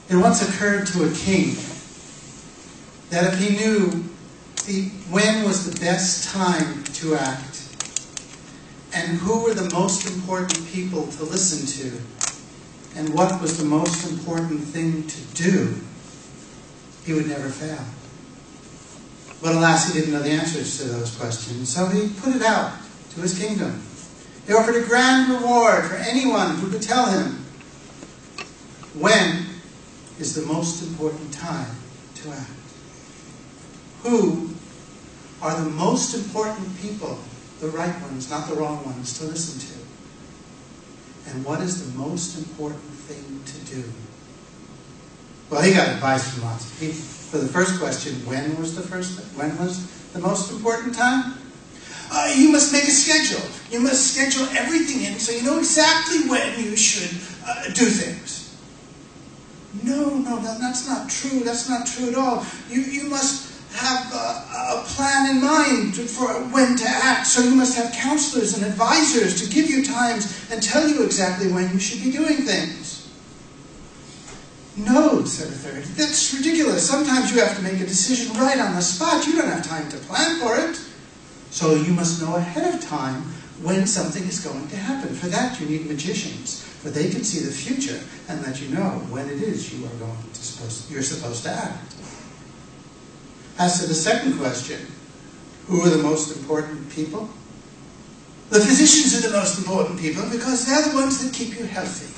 It once occurred to a king that if he knew when was the best time to act and who were the most important people to listen to and what was the most important thing to do, he would never fail. But alas, he didn't know the answers to those questions, so he put it out to his kingdom. He offered a grand reward for anyone who could tell him when is the most important time to act. Who are the most important people, the right ones, not the wrong ones, to listen to? And what is the most important thing to do? Well, he got advice from lots of people. For the first question, when was the most important time? You must make a schedule. You must schedule everything in so you know exactly when you should do things. No, that's not true. That's not true at all. You must have a plan in mind for when to act. So you must have counselors and advisors to give you times and tell you exactly when you should be doing things. No, said a third. That's ridiculous. Sometimes you have to make a decision right on the spot. You don't have time to plan for it. So you must know ahead of time when something is going to happen. For that you need magicians, for they can see the future and let you know when it is you're supposed to act. As to the second question, who are the most important people? The physicians are the most important people because they're the ones that keep you healthy.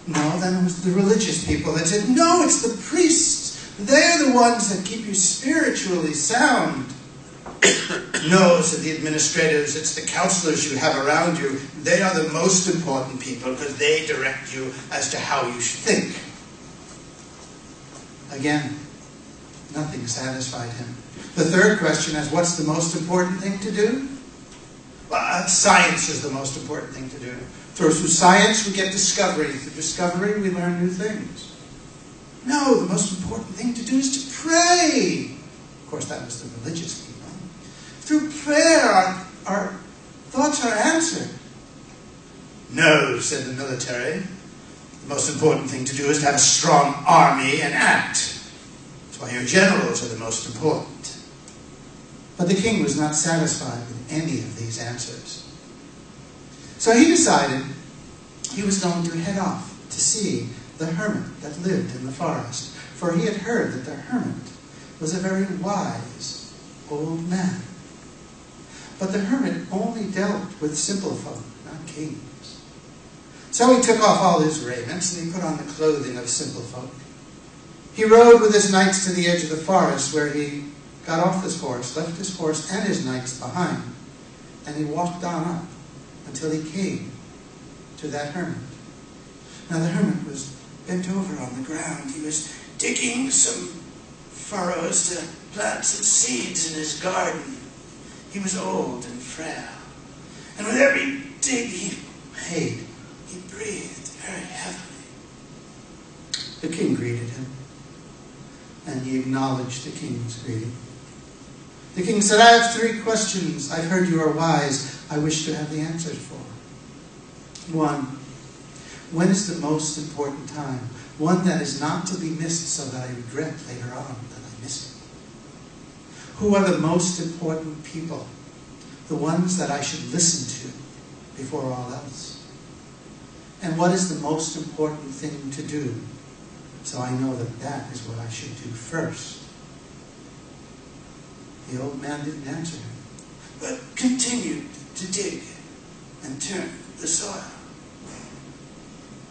No, then it was the religious people that said, no, it's the priests. They're the ones that keep you spiritually sound. No, said the administrators, it's the counselors you have around you. They are the most important people because they direct you as to how you should think. Again, nothing satisfied him. The third question is, what's the most important thing to do? Well, science is the most important thing to do. Through science we get discovery. Through discovery we learn new things. No, the most important thing to do is to pray. Of course, that was the religious people. Through prayer our thoughts are answered. No, said the military. The most important thing to do is to have a strong army and act. That's why your generals are the most important. But the king was not satisfied with any of these answers. So he decided he was going to head off to see the hermit that lived in the forest. For he had heard that the hermit was a very wise old man. But the hermit only dealt with simple folk, not kings. So he took off all his raiments and he put on the clothing of simple folk. He rode with his knights to the edge of the forest where he got off his horse, left his horse and his knights behind, and he walked on up until he came to that hermit. Now the hermit was bent over on the ground. He was digging some furrows to plant some seeds in his garden. He was old and frail, and with every dig he made, he breathed very heavily. The king greeted him, and he acknowledged the king's greeting. The king said, I have 3 questions. I've heard you are wise. I wish to have the answers for. 1, when is the most important time? One that is not to be missed so that I regret later on that I missed it. Who are the most important people? The ones that I should listen to before all else. And what is the most important thing to do? So I know that that is what I should do first. The old man didn't answer him, but continued to dig and turn the soil.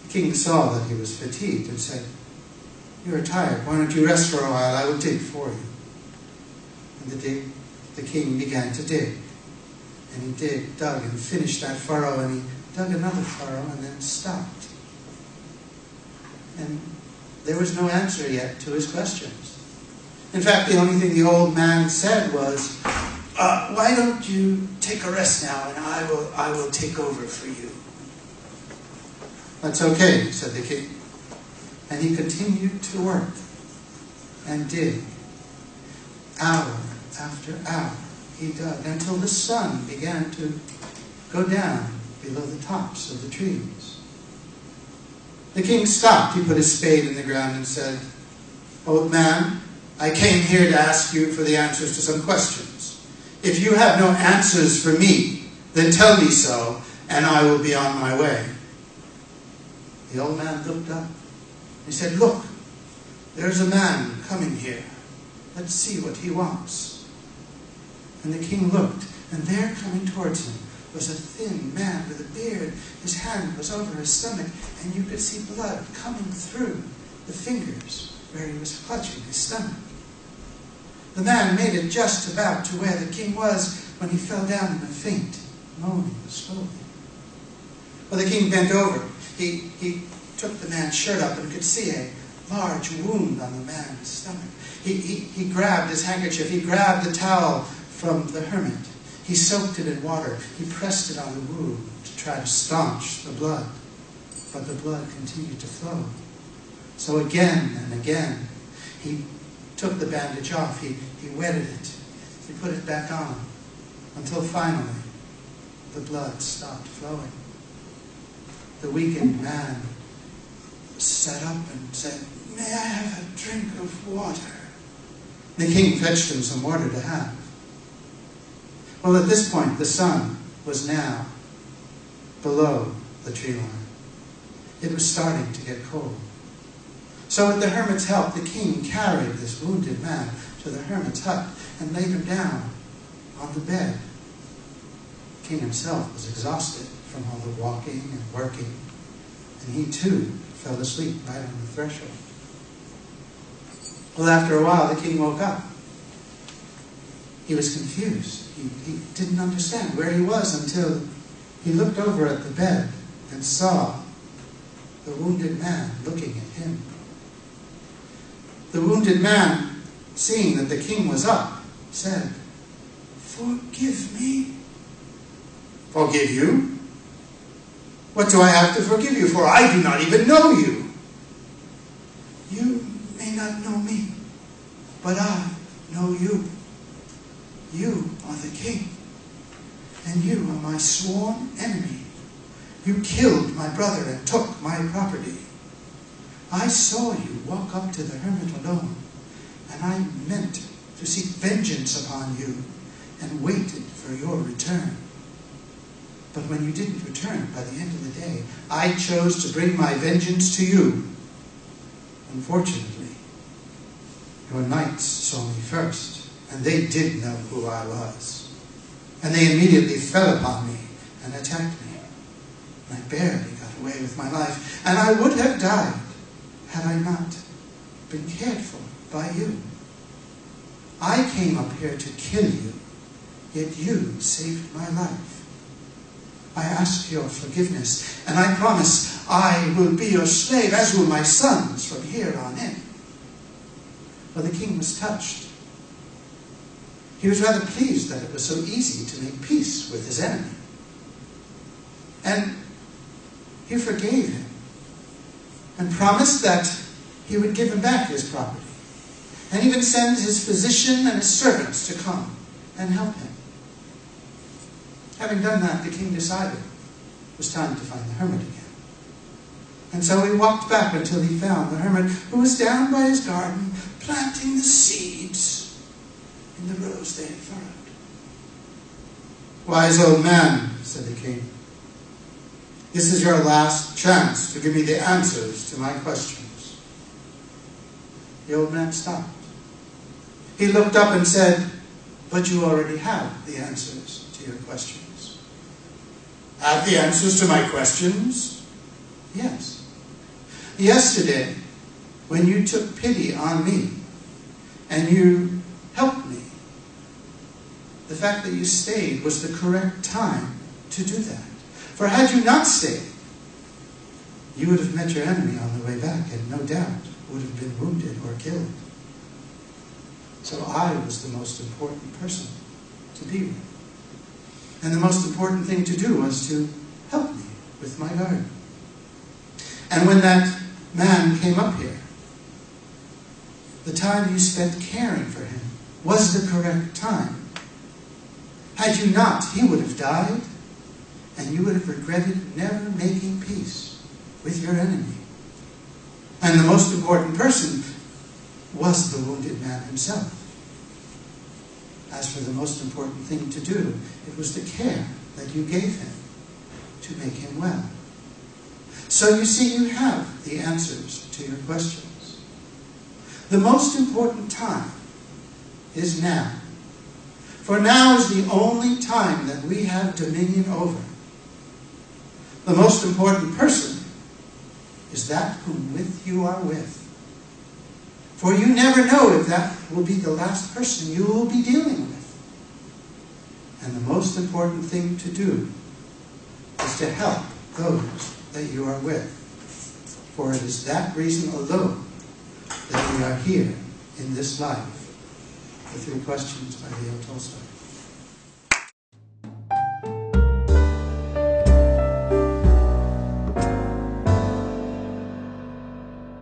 The king saw that he was fatigued and said, you are tired. Why don't you rest for a while? I will dig for you. And the king began to dig. And he dug and finished that furrow, and he dug another furrow and then stopped. And there was no answer yet to his questions. In fact, the only thing the old man said was, why don't you take a rest now, and I will take over for you. That's okay, said the king. And he continued to work and dig. Hour after hour, he dug until the sun began to go down below the tops of the trees. The king stopped. He put his spade in the ground and said, "Old man, I came here to ask you for the answers to some questions. If you have no answers for me, then tell me so, and I will be on my way." The old man looked up. He said, "Look, there's a man coming here. Let's see what he wants." And the king looked, and there coming towards him was a thin man with a beard. His hand was over his stomach, and you could see blood coming through the fingers where he was clutching his stomach. The man made it just about to where the king was when he fell down in a faint, moaning slowly. Well, the king bent over. He took the man's shirt up and could see a large wound on the man's stomach. He grabbed his handkerchief. He grabbed the towel from the hermit. He soaked it in water. He pressed it on the wound to try to staunch the blood. But the blood continued to flow. So again and again, he took the bandage off. He wetted it. He put it back on until finally the blood stopped flowing. The weakened man sat up and said, "May I have a drink of water?" The king fetched him some water to have. Well, at this point, the sun was now below the tree line. It was starting to get cold. So with the hermit's help, the king carried this wounded man to the hermit's hut and laid him down on the bed. The king himself was exhausted from all the walking and working, and he too fell asleep right on the threshold. Well, after a while, the king woke up. He was confused. He didn't understand where he was until he looked over at the bed and saw the wounded man looking at him. The wounded man, seeing that the king was up, said, "Forgive me." "Forgive you? What do I have to forgive you for? I do not even know you." "You may not know me, but I know you. You are the king, and you are my sworn enemy. You killed my brother and took my property. I saw you walk up to the hermit alone, and I meant to seek vengeance upon you and waited for your return. But when you didn't return by the end of the day, I chose to bring my vengeance to you. Unfortunately, your knights saw me first, and they did know who I was. And they immediately fell upon me and attacked me. I barely got away with my life, and I would have died had I not been cared for by you. I came up here to kill you, yet you saved my life. I ask your forgiveness, and I promise I will be your slave, as will my sons from here on in." Well, the king was touched. He was rather pleased that it was so easy to make peace with his enemy. And he forgave him and promised that he would give him back his property, and even send his physician and his servants to come and help him. Having done that, the king decided it was time to find the hermit again. And so he walked back until he found the hermit, who was down by his garden planting the seeds in the rows they had furrowed. "Wise old man," said the king, "this is your last chance to give me the answers to my questions." The old man stopped. He looked up and said, "But you already have the answers to your questions." "Have the answers to my questions?" "Yes. Yesterday, when you took pity on me and you helped me, the fact that you stayed was the correct time to do that. For had you not stayed, you would have met your enemy on the way back, and no doubt would have been wounded or killed. So I was the most important person to be with. And the most important thing to do was to help me with my garden. And when that man came up here, the time you spent caring for him was the correct time. Had you not, he would have died, and you would have regretted never making peace with your enemy And the most important person was the wounded man himself. As for the most important thing to do, it was the care that you gave him to make him well. So you see, you have the answers to your questions. The most important time is now. For now is the only time that we have dominion over. The most important person is that whom with you are with. For you never know if that will be the last person you will be dealing with. And the most important thing to do is to help those that you are with. For it is that reason alone that we are here in this life. The Three Questions by Leo Tolstoy.